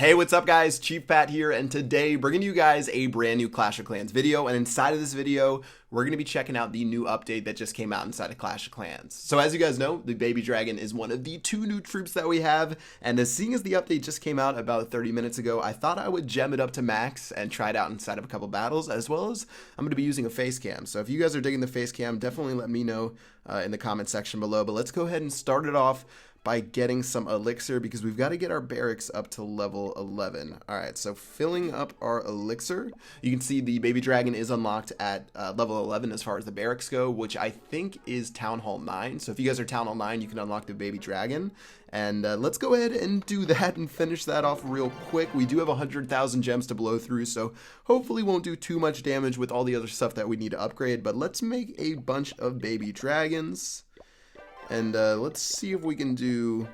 Hey, what's up guys? Chief Pat here, and today bringing you guys a brand new Clash of Clans video, and inside of this video, we're going to be checking out the new update that just came out inside of Clash of Clans. So as you guys know, the Baby Dragon is one of the 2 new troops that we have, and seeing as the update just came out about 30 minutes ago, I thought I would gem it up to max and try it out inside of a couple battles, as well as I'm going to be using a face cam. So if you guys are digging the face cam, definitely let me know in the comment section below, but let's go ahead and start it off by getting some elixir, because we've got to get our barracks up to level 11. All right, so filling up our elixir. You can see the Baby Dragon is unlocked at level 11 as far as the barracks go, which I think is Town Hall 9. So if you guys are Town Hall 9, you can unlock the Baby Dragon. And let's go ahead and do that and finish that off real quick. We do have 100,000 gems to blow through, so hopefully won't do too much damage with all the other stuff that we need to upgrade. But let's make a bunch of Baby Dragons. And let's see if we can do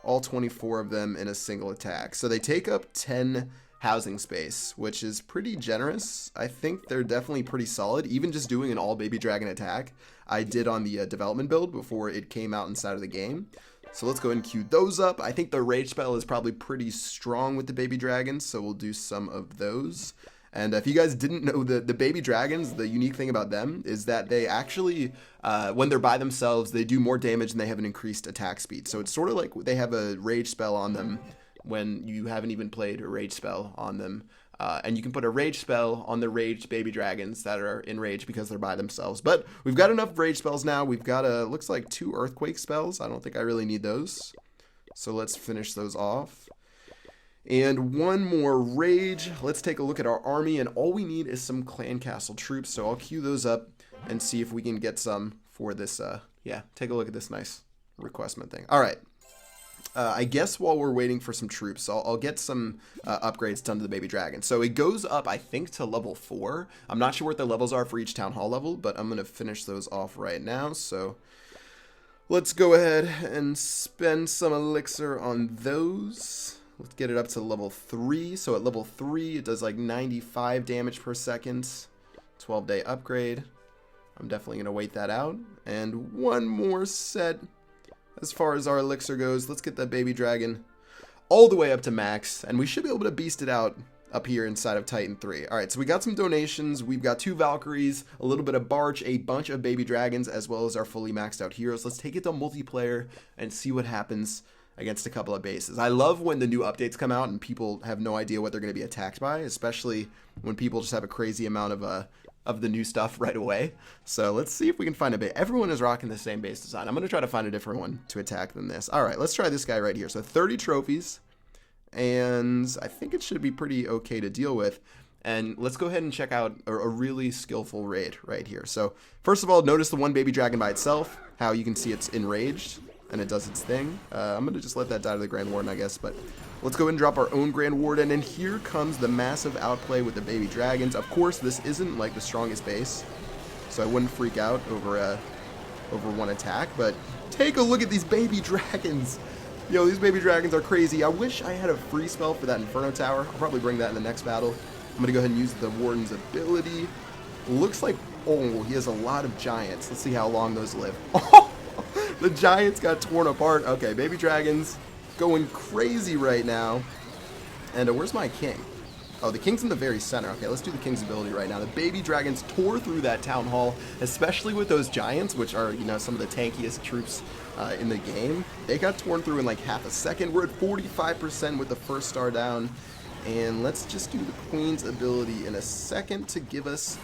all 24 of them in a single attack. So they take up 10 housing space, which is pretty generous. I think they're definitely pretty solid, even just doing an all Baby Dragon attack. I did on the development build before it came out inside of the game. So let's go ahead and queue those up. I think the rage spell is probably pretty strong with the Baby Dragons, so we'll do some of those. And if you guys didn't know, the Baby Dragons, the unique thing about them is that they actually, when they're by themselves, they do more damage and they have an increased attack speed. So it's sort of like they have a rage spell on them when you haven't even played a rage spell on them. And you can put a rage spell on the raged Baby Dragons that are in rage because they're by themselves. But we've got enough rage spells now. We've got, looks like 2 earthquake spells. I don't think I really need those. So let's finish those off. And one more rage. Let's take a look at our army, and all we need is some clan castle troops. So I'll queue those up and see if we can get some for this. Yeah, take a look at this nice requestment thing. All right. I guess while we're waiting for some troops, I'll get some upgrades done to the Baby Dragon. So it goes up, I think, to level 4. I'm not sure what the levels are for each town hall level, but I'm going to finish those off right now. So let's go ahead and spend some elixir on those. Let's get it up to level 3. So at level 3, it does like 95 damage per second. 12-day upgrade. I'm definitely going to wait that out. And one more set as far as our elixir goes. Let's get that Baby Dragon all the way up to max. And we should be able to beast it out up here inside of Titan 3. Alright, so we got some donations. We've got 2 Valkyries, a little bit of Barch, a bunch of Baby Dragons, as well as our fully maxed out heroes. Let's take it to multiplayer and see what happens against a couple of bases. I love when the new updates come out and people have no idea what they're going to be attacked by, especially when people just have a crazy amount of the new stuff right away. So let's see if we can find a base. Everyone is rocking the same base design. I'm going to try to find a different one to attack than this. All right, let's try this guy right here. So 30 trophies, and I think it should be pretty okay to deal with. And let's go ahead and check out a really skillful raid right here. So first of all, notice the one Baby Dragon by itself, how you can see it's enraged and it does its thing. I'm going to just let that die to the Grand Warden, I guess, but let's go ahead and drop our own Grand Warden, and here comes the massive outplay with the Baby Dragons. Of course, this isn't like the strongest base, so I wouldn't freak out over one attack, but take a look at these Baby Dragons. Yo, these Baby Dragons are crazy. I wish I had a free spell for that Inferno Tower. I'll probably bring that in the next battle. I'm going to go ahead and use the Warden's ability. Looks like, oh, he has a lot of giants. Let's see how long those live. The giants got torn apart. Okay, Baby Dragons going crazy right now. And where's my king? Oh, the king's in the very center. Okay, let's do the king's ability right now. The Baby Dragons tore through that town hall, especially with those giants, which are, you know, some of the tankiest troops in the game. They got torn through in like half a second. We're at 45% with the first star down. And let's just do the queen's ability in a second to give us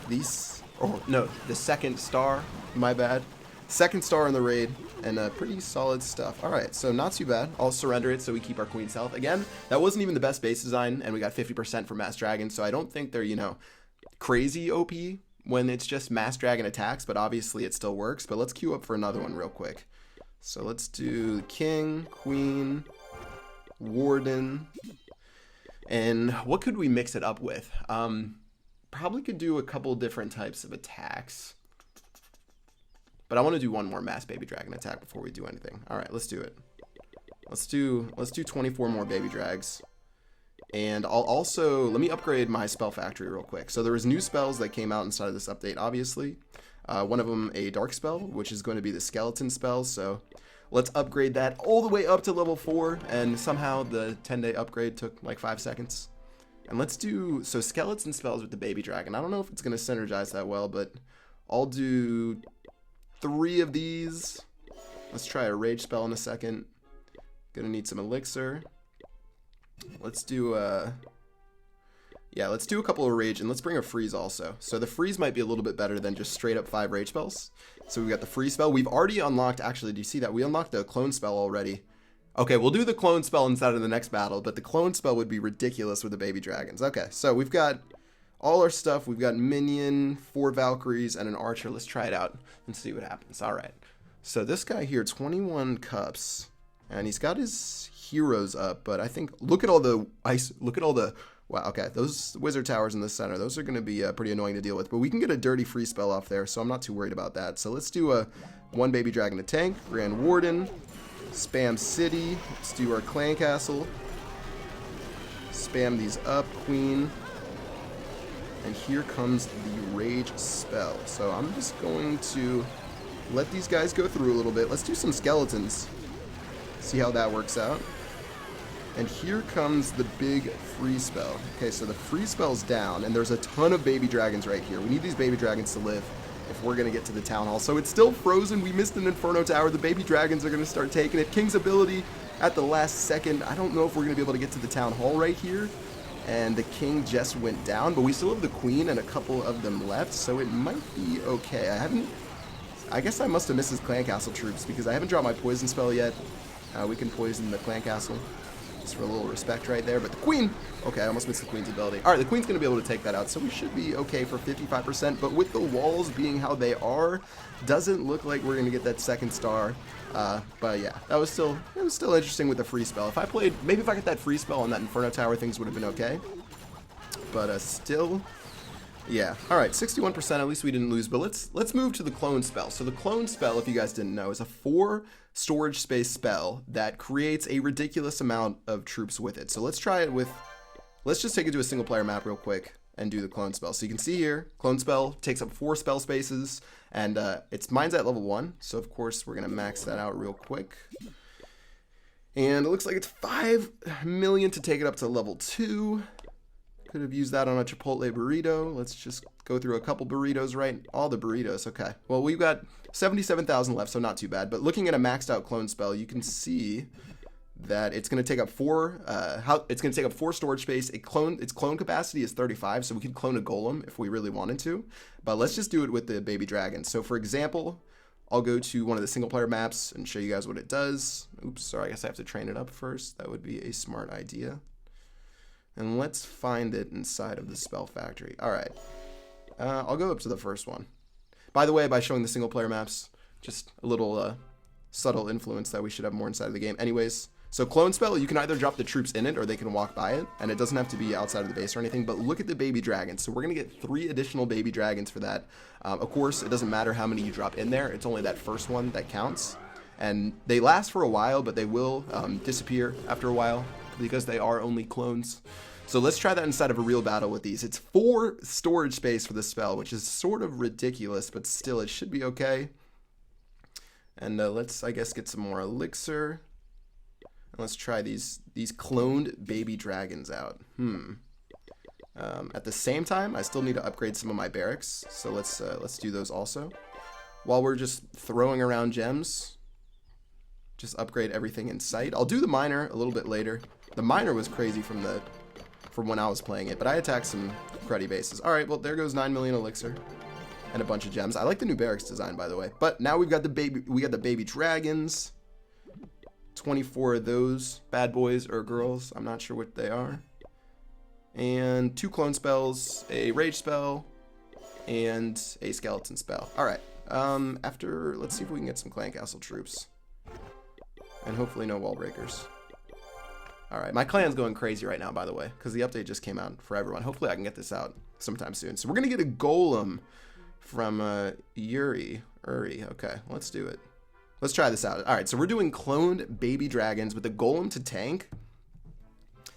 these... Oh, no, the second star. My bad. Second star in the raid, and pretty solid stuff. Alright, so not too bad. I'll surrender it so we keep our queen's health. Again, that wasn't even the best base design, and we got 50% for Mass Dragon, so I don't think they're, you know, crazy OP when it's just Mass Dragon attacks, but obviously it still works. But let's queue up for another one real quick. So let's do King, Queen, Warden, and what could we mix it up with? Probably could do a couple different types of attacks. But I want to do one more Mass Baby Dragon attack before we do anything. All right, let's do it. Let's do 24 more Baby Drags. And I'll also, let me upgrade my spell factory real quick. So there was new spells that came out inside of this update, obviously. One of them a dark spell, which is going to be the skeleton spell. So Let's upgrade that all the way up to level 4, and somehow the 10-day upgrade took like 5 seconds. And let's do, so skeleton spells with the baby dragon. I don't know if it's going to synergize that well, but I'll do 3 of these. Let's try a rage spell in a second. Gonna need some elixir. Let's do let's do a couple of rage, and let's bring a freeze also. So the freeze might be a little bit better than just straight up 5 rage spells. So we've got the freeze spell. We've already unlocked, actually, do you see that? We unlocked the clone spell already. Okay, we'll do the clone spell inside of the next battle, but the clone spell would be ridiculous with the baby dragons. Okay, so we've got all our stuff. We've got minion, 4 Valkyries, and an archer. Let's try it out and see what happens. All right. So this guy here, 21 cups, and he's got his heroes up, but I think, look at all the ice, look at all the, wow, okay, those wizard towers in the center, those are going to be pretty annoying to deal with, but we can get a dirty free spell off there, so I'm not too worried about that. So let's do a 1 baby dragon to tank, Grand Warden, spam city, let's do our clan castle, spam these up, queen, and here comes the rage spell. So I'm just going to let these guys go through a little bit. Let's do some skeletons, see how that works out. And here comes the big free spell. Okay, so the free spell's down, and there's a ton of baby dragons right here. We need these baby dragons to live if we're going to get to the town hall. So it's still frozen. We missed an Inferno Tower. The baby dragons are going to start taking it. King's ability at the last second. I don't know if we're going to be able to get to the town hall right here. And the king just went down, but we still have the queen and a couple of them left, so it might be okay. I guess I must have missed his clan castle troops because I haven't dropped my poison spell yet. We can poison the clan castle. Just for a little respect right there. But the queen, okay, I almost missed the queen's ability. All right, the queen's going to be able to take that out, so we should be okay for 55%. But with the walls being how they are, doesn't look like we're going to get that second star. But yeah, it was still interesting with the free spell. If I played, maybe if I got that free spell on that Inferno Tower, things would have been okay. But still, yeah. All right, 61%. At least we didn't lose. But let's move to the clone spell. So the clone spell, if you guys didn't know, is a 4 storage space spell that creates a ridiculous amount of troops with it. So let's try it with, let's just take it to a single player map real quick and do the clone spell. So you can see here, clone spell takes up 4 spell spaces, and mine's at level 1. So of course we're gonna max that out real quick. And it looks like it's 5 million to take it up to level 2. Could have used that on a Chipotle burrito. Let's just go through a couple burritos, right? All the burritos, okay. Well, we've got 77,000 left, so not too bad. But looking at a maxed out clone spell, you can see that it's going to take up 4. It's going to take up 4 storage space. Its clone capacity is 35, so we could clone a golem if we really wanted to. But let's just do it with the baby dragon. So for example, I'll go to one of the single player maps and show you guys what it does. Oops, sorry, I guess I have to train it up first. That would be a smart idea. And let's find it inside of the spell factory. All right, I'll go up to the first one. By the way, by showing the single player maps, just a little subtle influence that we should have more inside of the game. Anyways, so clone spell, you can either drop the troops in it or they can walk by it, and it doesn't have to be outside of the base or anything, but look at the baby dragons. So we're gonna get 3 additional baby dragons for that. Of course, it doesn't matter how many you drop in there, it's only that first one that counts. And they last for a while, but they will disappear after a while because they are only clones. So let's try that inside of a real battle with these. It's 4 storage space for this spell, which is sort of ridiculous, but still it should be okay. And let's, I guess, get some more elixir. And let's try these cloned baby dragons out. At the same time, I still need to upgrade some of my barracks, so let's do those also. While we're just throwing around gems, just upgrade everything in sight. I'll do the miner a little bit later. The miner was crazy from when I was playing it, but I attacked some cruddy bases. All right, well, there goes 9 million elixir and a bunch of gems. I like the new barracks design, by the way. But now we've got the baby dragons. 24 of those bad boys or girls. I'm not sure what they are. And 2 clone spells, a rage spell, and a skeleton spell. All right. Let's see if we can get some clan castle troops, and hopefully no wall breakers. All right, my clan's going crazy right now, by the way, because the update just came out for everyone. Hopefully I can get this out sometime soon. So we're going to get a golem from Uri. Okay, let's do it. Let's try this out. All right, so we're doing cloned baby dragons with a golem to tank.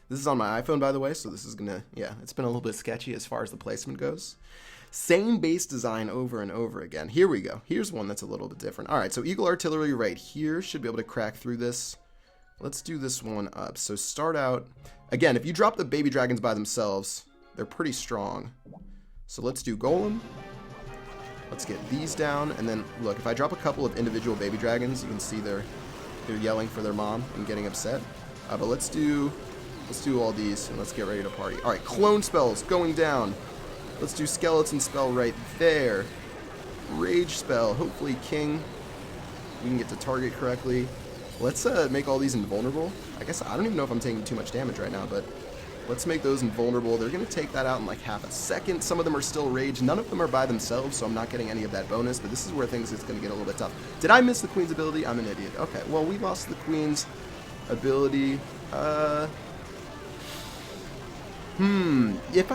This is on my iPhone, by the way, so this is going to, yeah, it's been a little bit sketchy as far as the placement goes. Same base design over and over again. Here we go. Here's one that's a little bit different. All right, so Eagle Artillery right here should be able to crack through this. Let's do this one up. So start out, again, if you drop the baby dragons by themselves, they're pretty strong. So let's do Golem. Let's get these down, and then look, if I drop a couple of individual baby dragons, you can see they're yelling for their mom and getting upset. But let's do all these, and let's get ready to party. All right, clone spells going down. Let's do skeleton spell right there. Rage spell, hopefully king. We can get to target correctly. Let's make all these invulnerable. I guess I don't even know if I'm taking too much damage right now, but let's make those invulnerable. They're going to take that out in like half a second. Some of them are still rage. None of them are by themselves, so I'm not getting any of that bonus, but this is where things is going to get a little bit tough. Did I miss the queen's ability? I'm an idiot. Okay, well, we lost the queen's ability.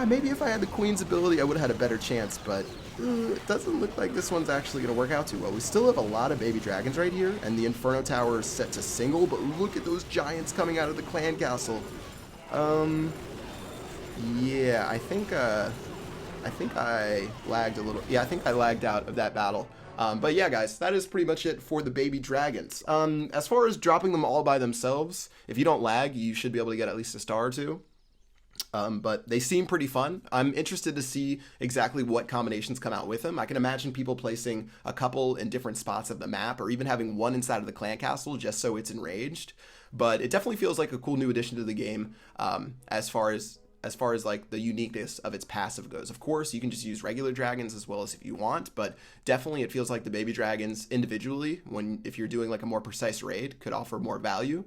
Maybe if I had the queen's ability, I would have had a better chance, but it doesn't look like this one's actually going to work out too well. We still have a lot of baby dragons right here, and the Inferno Tower is set to single, but look at those giants coming out of the clan castle. Yeah, I think I lagged a little. Yeah, I think I lagged out of that battle. But yeah, guys, that is pretty much it for the baby dragons. As far as dropping them all by themselves, if you don't lag, you should be able to get at least a star or two. But they seem pretty fun. I'm interested to see exactly what combinations come out with them. I can imagine people placing a couple in different spots of the map, or even having one inside of the clan castle just so it's enraged. But it definitely feels like a cool new addition to the game, as far as like the uniqueness of its passive goes. Of course, you can just use regular dragons as well as if you want, but definitely it feels like the baby dragons individually, if you're doing like a more precise raid, could offer more value.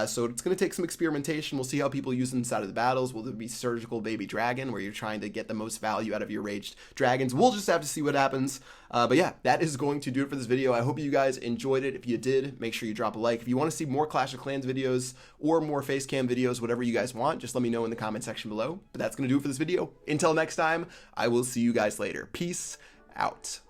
So it's going to take some experimentation. We'll see how people use them inside of the battles. Will there be surgical baby dragon where you're trying to get the most value out of your raged dragons? We'll just have to see what happens. But yeah, that is going to do it for this video. I hope you guys enjoyed it. If you did, make sure you drop a like. If you want to see more Clash of Clans videos or more face cam videos, whatever you guys want, just let me know in the comment section below. But that's going to do it for this video. Until next time, I will see you guys later. Peace out.